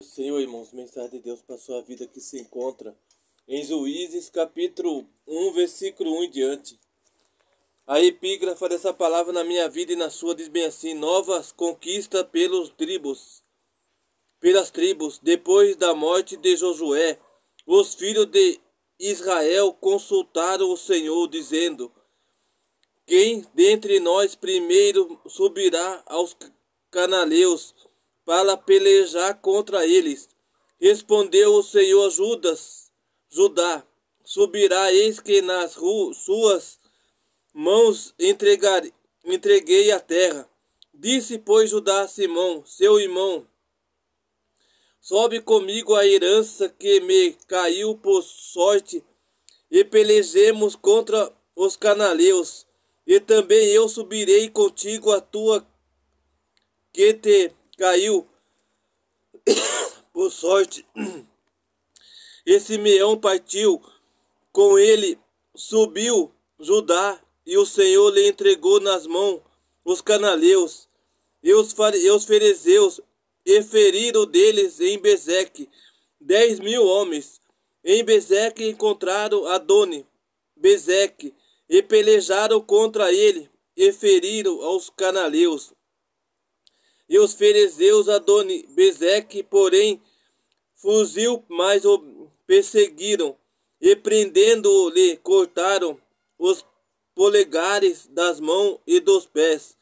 Senhor, irmãos, mensagem de Deus para a sua vida que se encontra em Juízes, capítulo 1, versículo 1 em diante. A epígrafe dessa palavra na minha vida e na sua diz bem assim: novas conquistas pelas tribos. Depois da morte de Josué, os filhos de Israel consultaram o Senhor, dizendo: quem dentre nós primeiro subirá aos cananeus para pelejar contra eles? Respondeu o Senhor: Judá, subirá, eis que nas suas mãos entreguei a terra. Disse, pois, Judá a Simão, seu irmão: sobe comigo a herança que me caiu por sorte, e pelejemos contra os cananeus. E também eu subirei contigo a tua que te caiu por sorte. E Simeão partiu, com ele subiu Judá, e o Senhor lhe entregou nas mãos os cananeus e os fariseus, e feriram deles em Bezeque 10.000 homens. Em Bezeque encontraram Adoni Bezeque, e pelejaram contra ele, e feriram aos cananeus. E os fariseus Adoni Bezeque, porém, fugiu, mas o perseguiram, e prendendo-o-lhe cortaram os polegares das mãos e dos pés.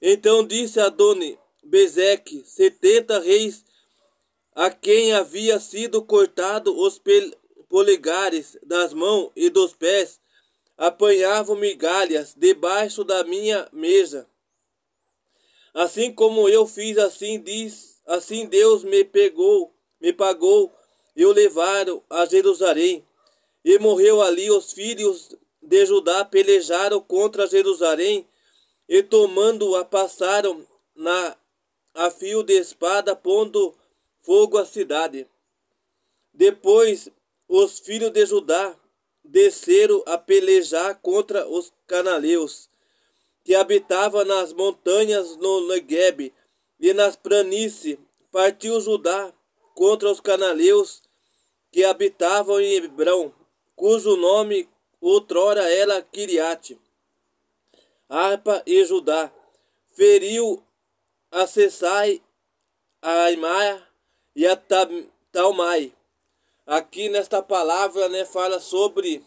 Então disse Adoni Bezeque: 70 reis a quem havia sido cortado os polegares das mãos e dos pés apanhavam migalhas debaixo da minha mesa. Assim como eu fiz, assim Deus me pagou, e o levaram a Jerusalém. E morreu ali. Os filhos de Judá pelejaram contra Jerusalém, e tomando-a passaram a fio de espada, pondo fogo à cidade. Depois os filhos de Judá desceram a pelejar contra os cananeus, que habitavam nas montanhas no Neguebe e nas planícies. Partiu Judá contra os cananeus que habitavam em Hebrão, cujo nome outrora era Quiriate Arpa, e Judá feriu a Sesai, a Aimai e a Talmai. Aqui nesta palavra, fala sobre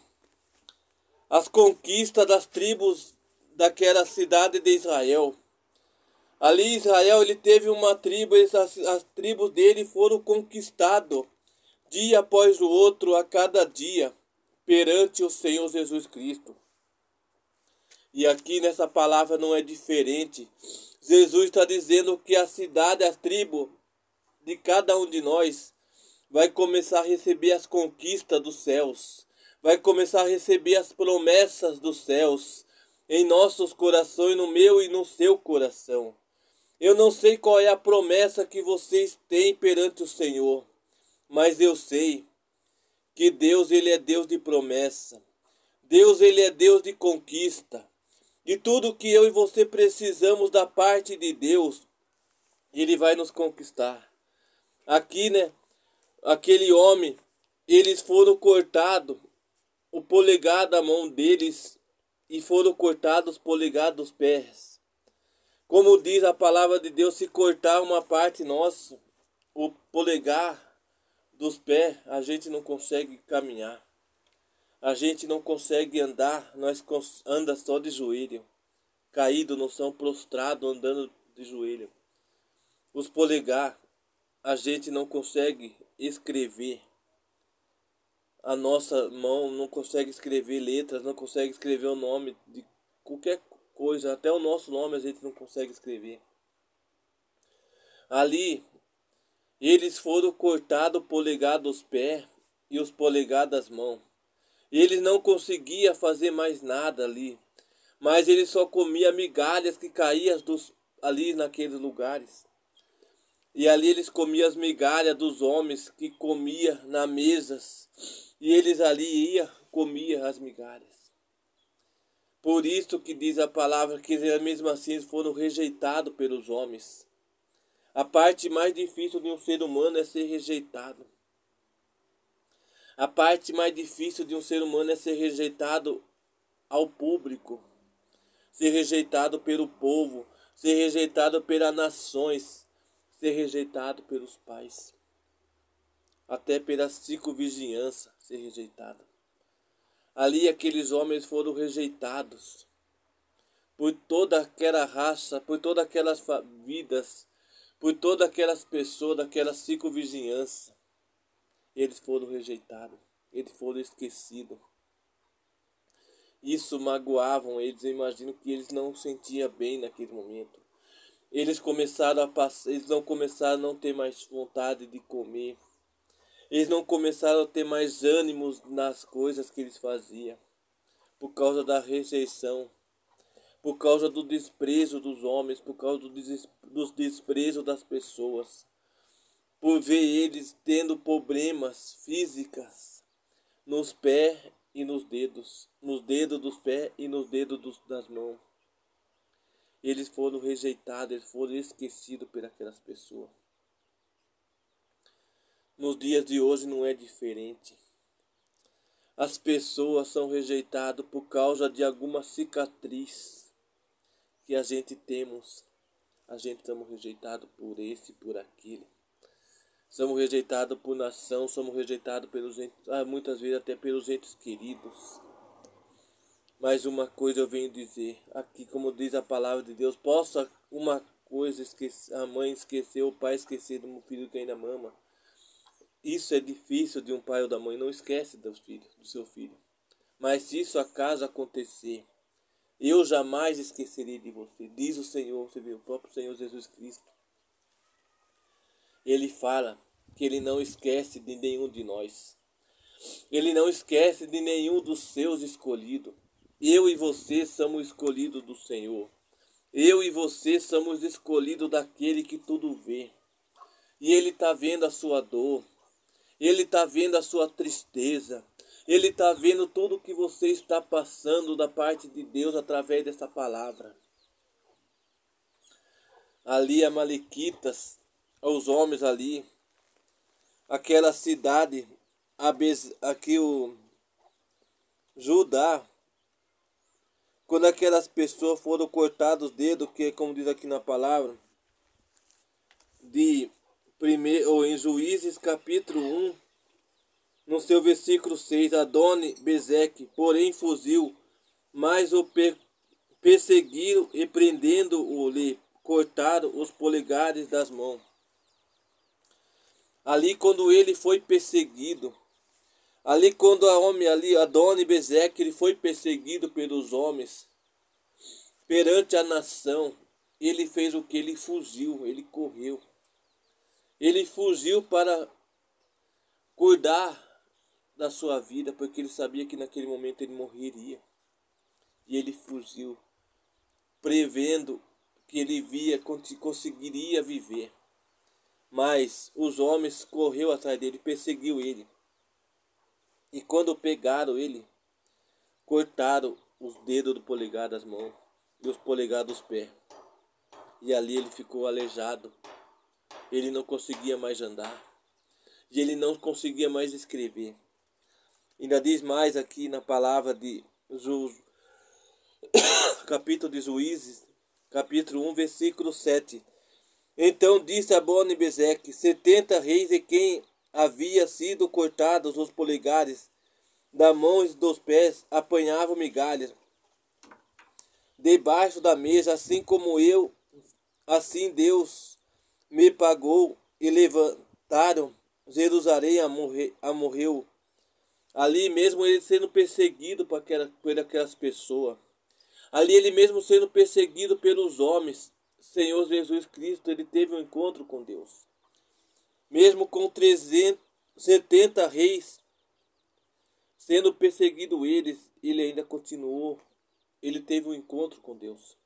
as conquistas das tribos daquela cidade de Israel. Ali Israel, ele teve uma tribo, as tribos dele foram conquistadas dia após o outro, a cada dia, perante o Senhor Jesus Cristo. E aqui nessa palavra não é diferente. Jesus está dizendo que a cidade, a tribo de cada um de nós vai começar a receber as conquistas dos céus, vai começar a receber as promessas dos céus em nossos corações, no meu e no seu coração. Eu não sei qual é a promessa que vocês têm perante o Senhor, mas eu sei que Deus, ele é Deus de promessa. Deus, ele é Deus de conquista. E tudo que eu e você precisamos da parte de Deus, ele vai nos conquistar. Aqui, aquele homem, eles foram cortados o polegar da mão deles e foram cortados os polegares dos pés. Como diz a palavra de Deus, se cortar uma parte nossa, o polegar dos pés, a gente não consegue caminhar. A gente não consegue andar, nós anda só de joelho. Caído no chão, prostrado, andando de joelho. Os polegar, a gente não consegue escrever. A nossa mão não consegue escrever letras, não consegue escrever o nome de qualquer coisa. Até o nosso nome a gente não consegue escrever. Ali, eles foram cortados o polegar dos pés e os polegar das mãos. Eles não conseguiam fazer mais nada ali. Mas eles só comiam migalhas que caíam ali naqueles lugares. E ali eles comiam as migalhas dos homens que comiam na mesas. E eles ali comiam as migalhas. Por isso que diz a palavra que mesmo assim foram rejeitados pelos homens. A parte mais difícil de um ser humano é ser rejeitado. A parte mais difícil de um ser humano é ser rejeitado ao público, ser rejeitado pelo povo, ser rejeitado pelas nações, ser rejeitado pelos pais, até pela circunvizinhança ser rejeitado. Ali aqueles homens foram rejeitados por toda aquela raça, por todas aquelas vidas, por todas aquelas pessoas daquela circunvizinhança. Eles foram rejeitados, eles foram esquecidos. Isso magoavam eles, eu imagino que eles não se sentiam bem naquele momento. Eles começaram a passar, eles não começaram a não ter mais vontade de comer. Eles não começaram a ter mais ânimos nas coisas que eles faziam, por causa da rejeição, por causa do desprezo dos homens, por causa do desprezo das pessoas, por ver eles tendo problemas físicos nos pés e nos dedos dos pés e nos dedos das mãos. Eles foram rejeitados, eles foram esquecidos por aquelas pessoas. Nos dias de hoje não é diferente. As pessoas são rejeitadas por causa de alguma cicatriz que a gente temos. A gente estamos rejeitados por esse, por aquele. Somos rejeitados por nação, somos rejeitados pelos muitas vezes até pelos entes queridos. Mas uma coisa eu venho dizer, aqui como diz a palavra de Deus, possa uma coisa esquecer, a mãe esquecer, o pai esquecer do filho que ainda mama. Isso é difícil de um pai ou da mãe, não esquece do seu filho. Mas se isso acaso acontecer, eu jamais esquecerei de você, diz o Senhor, você vê, o próprio Senhor Jesus Cristo. Ele fala que ele não esquece de nenhum de nós. Ele não esquece de nenhum dos seus escolhidos. Eu e você somos escolhidos do Senhor. Eu e você somos escolhidos daquele que tudo vê. E ele está vendo a sua dor. Ele está vendo a sua tristeza. Ele está vendo tudo o que você está passando da parte de Deus através dessa palavra. Ali amalequitas, os homens ali, aquela cidade, aqui o Judá, quando aquelas pessoas foram cortadas os dedos, que como diz aqui na palavra, ou em Juízes capítulo 1, no seu versículo 6, Adoni-Bezeque, porém fugiu, mas o perseguiram e prendendo-o, lhe cortaram os polegares das mãos. Ali quando ele foi perseguido, ali quando Adoni-Bezeque, ele foi perseguido pelos homens, perante a nação, ele fez o que? Ele fugiu, ele correu. Ele fugiu para cuidar da sua vida, porque ele sabia que naquele momento ele morreria. E ele fugiu, prevendo que ele conseguiria viver. Mas os homens correu atrás dele, perseguiu ele. E quando pegaram ele, cortaram os dedos do polegar das mãos e os polegares dos pés. E ali ele ficou aleijado. Ele não conseguia mais andar. E ele não conseguia mais escrever. Ainda diz mais aqui na palavra de capítulo de Juízes, capítulo 1, versículo 7. Então disse Adoni-Bezeque, 70 reis e quem havia sido cortados os polegares da mão e dos pés apanhavam migalhas debaixo da mesa, assim como eu, assim Deus me pagou e levantaram Jerusalém morreu. Ali mesmo ele sendo perseguido por aquelas pessoas. Ali ele mesmo sendo perseguido pelos homens. Senhor Jesus Cristo, ele teve um encontro com Deus. Mesmo com 370 reis sendo perseguido ele ainda continuou. Ele teve um encontro com Deus.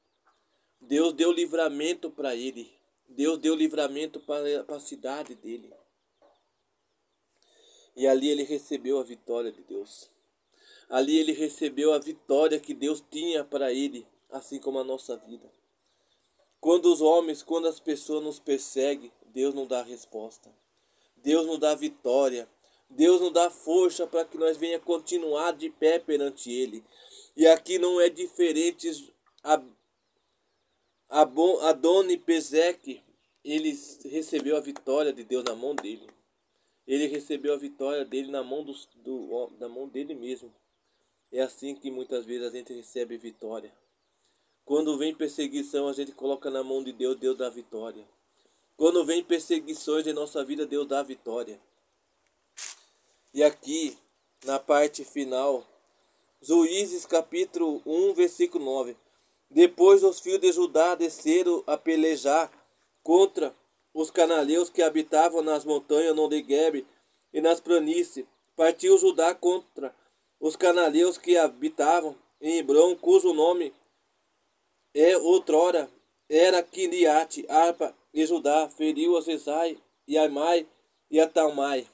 Deus deu livramento para ele. Deus deu livramento para a cidade dele. E ali ele recebeu a vitória de Deus. Ali ele recebeu a vitória que Deus tinha para ele, assim como a nossa vida. quando as pessoas nos perseguem, Deus não dá resposta. Deus nos dá vitória. Deus nos dá força para que nós venha continuar de pé perante Ele. E aqui não é diferente. Adoni-Bezek, ele recebeu a vitória de Deus na mão dele. Ele recebeu a vitória dele na mão, na mão dele mesmo. É assim que muitas vezes a gente recebe vitória. Quando vem perseguição, a gente coloca na mão de Deus, Deus dá vitória. Quando vem perseguições em nossa vida, Deus dá vitória. E aqui, na parte final, Juízes capítulo 1, versículo 9. Depois os filhos de Judá desceram a pelejar contra os cananeus que habitavam nas montanhas no Negueb e nas planícies. Partiu Judá contra os cananeus que habitavam em Hebrom, cujo nome outrora era Quiriate Arpa, e Judá feriu a Zezai e Amai e a Talmai.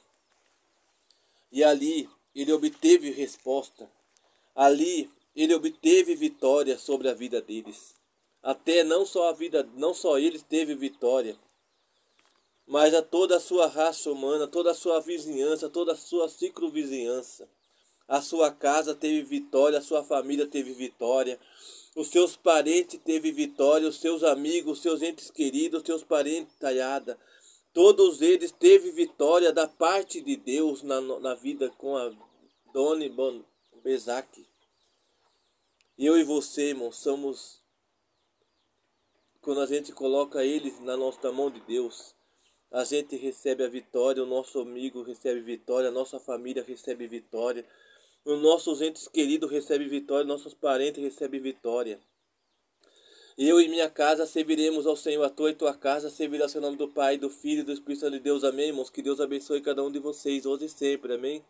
E ali ele obteve resposta. Ali ele obteve vitória sobre a vida deles. Até não só eles teve vitória, mas a toda a sua raça humana, toda a sua vizinhança, toda a sua ciclovizinhança. A sua casa teve vitória, a sua família teve vitória, os seus parentes teve vitória, os seus amigos, os seus entes queridos, os seus parentes talhada. Todos eles teve vitória da parte de Deus na vida com a Doni Bezak. Eu e você, irmão, somos, quando a gente coloca eles na nossa mão de Deus, a gente recebe a vitória, o nosso amigo recebe vitória, a nossa família recebe vitória, os nossos entes queridos recebem vitória, nossos parentes recebem vitória. Eu e minha casa serviremos ao Senhor, a tua e tua casa servirá ao seu nome do Pai, do Filho e do Espírito Santo de Deus. Amém, irmãos? Que Deus abençoe cada um de vocês, hoje e sempre. Amém?